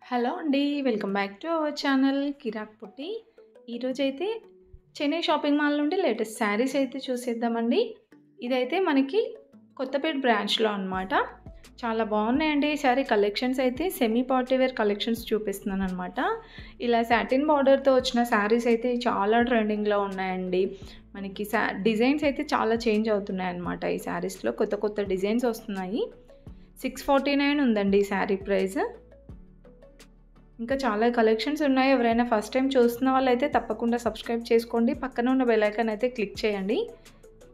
Hello అండి. Welcome back to our channel Kirak Putti. ఈరోజైతే Chennai shopping mall నుండి లేటెస్ట్ శారీస్ అయితే చూసేద్దామండి. ఇదైతే మనకి కొత్తపేట బ్రాంచ్‌లో అనమాట. చాలా బాగున్నాయండి ఈ శారీ కలెక్షన్స్ అయితే. సెమీ పార్టీ వేర్ కలెక్షన్స్ చూపిస్తున్నాననమాట. ఇలా సాటిన్ బార్డర్‌తో వచ్చిన శారీస్ అయితే చాలా ట్రెండింగ్‌లో ఉన్నాయండి. మనకి డిజైన్స్ అయితే చాలా చేంజ్ అవుతున్నాయన్నమాట ఈ శారీస్‌లో. కొత్త కొత్త డిజైన్స్ వస్తున్నాయి. 649 ఉందండి ఈ శారీ ప్రైస్. ఇంకా చాలా కలెక్షన్స్ ఉన్నాయి. ఎవరైనా ఫస్ట్ టైం చూస్తున్న వాళ్ళైతే తప్పకుండా సబ్స్క్రైబ్ చేసుకోండి. పక్కన ఉన్న బెల్ ఐకాన్ అయితే క్లిక్ చేయండి.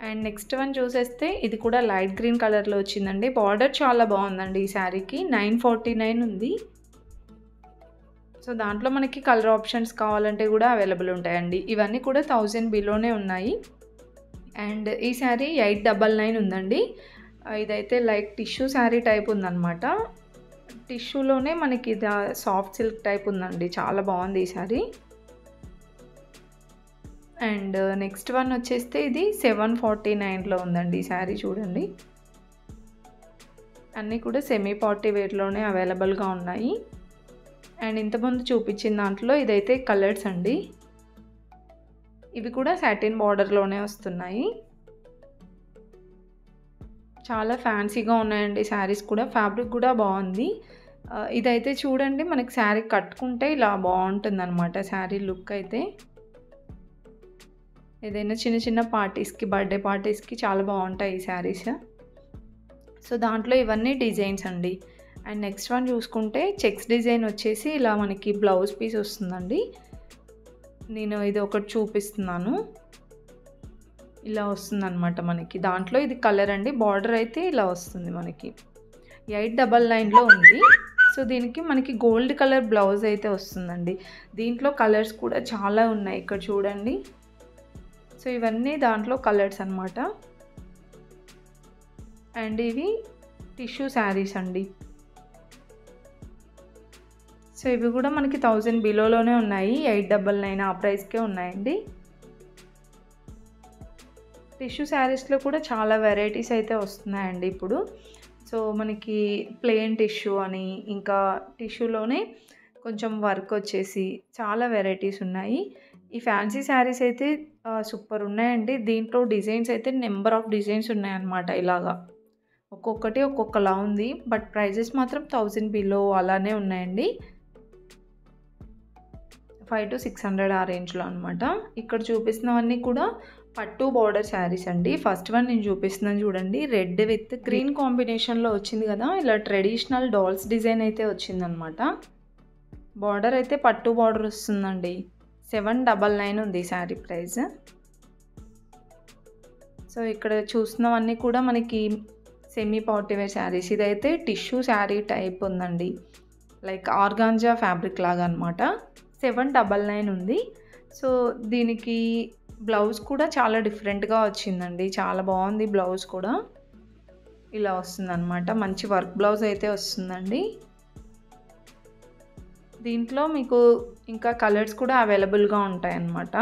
అండ్ నెక్స్ట్ వన్ చూసేస్తే ఇది కూడా లైట్ గ్రీన్ కలర్లో వచ్చిందండి. బార్డర్ చాలా బాగుందండి ఈ శారీకి. 949 ఉంది. సో దాంట్లో మనకి కలర్ ఆప్షన్స్ కావాలంటే కూడా అవైలబుల్ ఉంటాయండి. ఇవన్నీ కూడా 1000 బిలోనే ఉన్నాయి. అండ్ ఈ శారీ 899 ఉందండి. ఇదైతే లైక్ టిష్యూ శారీ టైప్ ఉందన్నమాట. టిష్యూలోనే మనకి ఇది సాఫ్ట్ సిల్క్ టైప్ ఉందండి. చాలా బాగుంది ఈ శారీ. అండ్ నెక్స్ట్ వన్ వచ్చేస్తే ఇది 749లో ఉందండి ఈ శారీ. చూడండి, అన్నీ కూడా సెమీ పార్టీ వేర్లోనే అవైలబుల్గా ఉన్నాయి. అండ్ ఇంతకుముందు చూపించిన దాంట్లో ఇదైతే కలర్స్ అండి. ఇవి కూడా సాటిన్ బార్డర్లోనే వస్తున్నాయి. చాలా ఫ్యాన్సీగా ఉన్నాయండి శారీస్ కూడా. ఫ్యాబ్రిక్ కూడా బాగుంది. ఇదైతే చూడండి, మనకి శారీ కట్టుకుంటే ఇలా బాగుంటుందన్నమాట శారీ లుక్ అయితే. ఏదైనా చిన్న చిన్న పార్టీస్కి, బర్త్డే పార్టీస్కి చాలా బాగుంటాయి ఈ శారీస్. సో దాంట్లో ఇవన్నీ డిజైన్స్ అండి. అండ్ నెక్స్ట్ వన్ చూసుకుంటే చెక్స్ డిజైన్ వచ్చేసి ఇలా మనకి బ్లౌజ్ పీస్ వస్తుందండి. నేను ఇది ఒకటి చూపిస్తున్నాను. ఇలా వస్తుందన్నమాట మనకి. దాంట్లో ఇది కలర్ అండి. బార్డర్ అయితే ఇలా వస్తుంది మనకి. 899లో ఉంది. సో దీనికి మనకి గోల్డ్ కలర్ బ్లౌజ్ అయితే వస్తుందండి. దీంట్లో కలర్స్ కూడా చాలా ఉన్నాయి. ఇక్కడ చూడండి. సో ఇవన్నీ దాంట్లో కలర్స్ అన్నమాట. అండ్ ఇవి టిష్యూ శారీస్ అండి. సో ఇవి కూడా మనకి 1000 బిలోలోనే ఉన్నాయి. 899 ఆ ప్రైస్కే ఉన్నాయండి. టిష్యూ శారీస్లో కూడా చాలా వెరైటీస్ అయితే వస్తున్నాయండి ఇప్పుడు. సో మనకి ప్లెయిన్ టిష్యూ అని, ఇంకా టిష్యూలోనే కొంచెం వర్క్ వచ్చేసి చాలా వెరైటీస్ ఉన్నాయి. ఈ ఫ్యాన్సీ శారీస్ అయితే సూపర్ ఉన్నాయండి. దీంట్లో డిజైన్స్ అయితే నెంబర్ ఆఫ్ డిజైన్స్ ఉన్నాయన్నమాట. ఇలాగా ఒక్కొక్కటి ఒక్కొక్కలా ఉంది. బట్ ప్రైజెస్ మాత్రం 1000 బిలో అలానే ఉన్నాయండి. 500 to 600 ఆ రేంజ్లో అనమాట. ఇక్కడ చూపిస్తున్నవన్నీ కూడా పట్టు బార్డర్ శారీస్ అండి. ఫస్ట్ వన్ నేను చూపిస్తున్నాను చూడండి. రెడ్ విత్ గ్రీన్ కాంబినేషన్లో వచ్చింది కదా. ఇలా ట్రెడిషనల్ డాల్స్ డిజైన్ అయితే వచ్చిందనమాట. బార్డర్ అయితే పట్టు బార్డర్ వస్తుందండి. 799 ఉంది శారీ ప్రైస్. సో ఇక్కడ చూస్తున్నవన్నీ కూడా మనకి సెమీ పార్టీ వేర్ శారీస్. ఇదైతే టిష్యూ శారీ టైప్ ఉందండి. లైక్ ఆర్గాంజా ఫ్యాబ్రిక్ లాగా అనమాట. 799 ఉంది. సో దీనికి బ్లౌజ్ కూడా చాలా డిఫరెంట్గా వచ్చిందండి. చాలా బాగుంది బ్లౌజ్ కూడా. ఇలా వస్తుందన్నమాట. మంచి వర్క్ బ్లౌజ్ అయితే వస్తుందండి. దీంట్లో మీకు ఇంకా కలర్స్ కూడా అవైలబుల్గా ఉంటాయన్నమాట.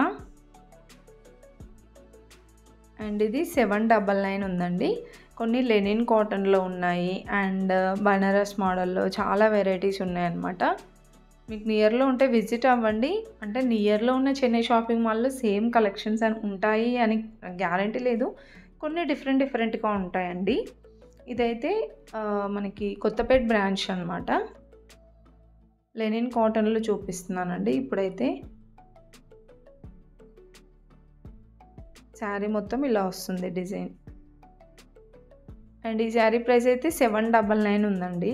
అండ్ ఇది 799 ఉందండి. కొన్ని లెనిన్ కాటన్లో ఉన్నాయి. అండ్ బనారస్ మోడల్లో చాలా వెరైటీస్ ఉన్నాయన్నమాట. మీకు నియర్లో ఉంటే విజిట్ అవ్వండి. అంటే నియర్లో ఉన్న చెన్నై షాపింగ్ మాల్లో సేమ్ కలెక్షన్స్ అని ఉంటాయి అని గ్యారంటీ లేదు. కొన్ని డిఫరెంట్గా ఉంటాయండి. ఇదైతే మనకి కొత్తపేట బ్రాంచ్ అనమాట. లెనిన్ కాటన్లో చూపిస్తున్నానండి. ఇప్పుడైతే శారీ మొత్తం ఇలా వస్తుంది డిజైన్. అండ్ ఈ శారీ ప్రైస్ అయితే 799 ఉందండి.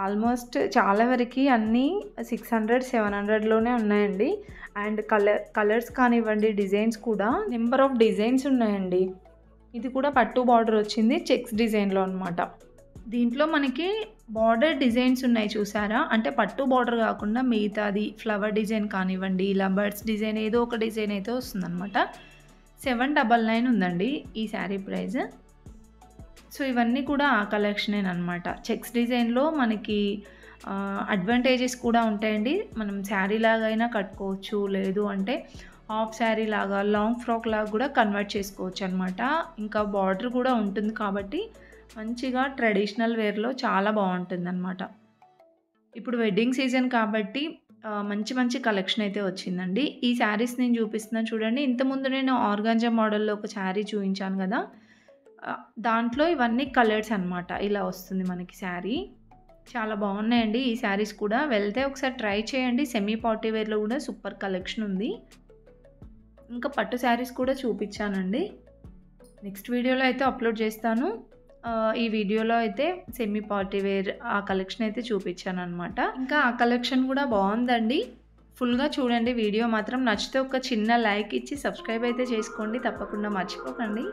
ఆల్మోస్ట్ చాలా వరకు అన్నీ 600, 700లోనే ఉన్నాయండి. అండ్ కలర్స్ కానివ్వండి, డిజైన్స్ కూడా నెంబర్ ఆఫ్ డిజైన్స్ ఉన్నాయండి. ఇది కూడా పట్టు బార్డర్ వచ్చింది చెక్స్ డిజైన్లో అనమాట. దీంట్లో మనకి బార్డర్ డిజైన్స్ ఉన్నాయి చూసారా. అంటే పట్టు బార్డర్ కాకుండా మిగతాది ఫ్లవర్ డిజైన్ కానివ్వండి, ఇలా బర్డ్స్ డిజైన్ ఏదో ఒక డిజైన్ అయితే వస్తుందన్నమాట. 799 ఉందండి ఈ శారీ ప్రైస్. సో ఇవన్నీ కూడా ఆ కలెక్షనేనమాట. చెక్స్ డిజైన్లో మనకి అడ్వాంటేజెస్ కూడా ఉంటాయండి. మనం శారీ లాగా అయినా కట్టుకోవచ్చు, లేదు అంటే హాఫ్ శారీ లాగా, లాంగ్ ఫ్రాక్ లాగా కూడా కన్వర్ట్ చేసుకోవచ్చు అనమాట. ఇంకా బార్డర్ కూడా ఉంటుంది కాబట్టి మంచిగా ట్రెడిషనల్ వేర్లో చాలా బాగుంటుంది అనమాట. ఇప్పుడు వెడ్డింగ్ సీజన్ కాబట్టి మంచి మంచి కలెక్షన్ అయితే వచ్చిందండి. ఈ శారీస్ నేను చూపిస్తున్నాను చూడండి. ఇంతకుముందు నేను ఆర్గాంజా మోడల్‌లో ఒక శారీ చూయించాను గదా! దాంట్లో ఇవన్నీ కలర్స్ అనమాట. ఇలా వస్తుంది మనకి శారీ. చాలా బాగున్నాయండి ఈ శారీస్ కూడా. వెళ్తే ఒకసారి ట్రై చేయండి. సెమీ పార్టీ వేర్‌లో కూడా సూపర్ కలెక్షన్ ఉంది. ఇంకా పట్టు శారీస్ కూడా చూపించానండి. నెక్స్ట్ వీడియోలో అయితే అప్లోడ్ చేస్తాను. ఈ వీడియోలో అయితే సెమీ పార్టీ వేర్ ఆ కలెక్షన్ అయితే చూపించాననమాట. ఇంకా ఆ కలెక్షన్ కూడా బాగుందండి. ఫుల్‌గా చూడండి వీడియో మాత్రం. నచ్చితే ఒక చిన్న లైక్ ఇచ్చి సబ్స్క్రైబ్ అయితే చేసుకోండి. తప్పకుండా మర్చిపోకండి.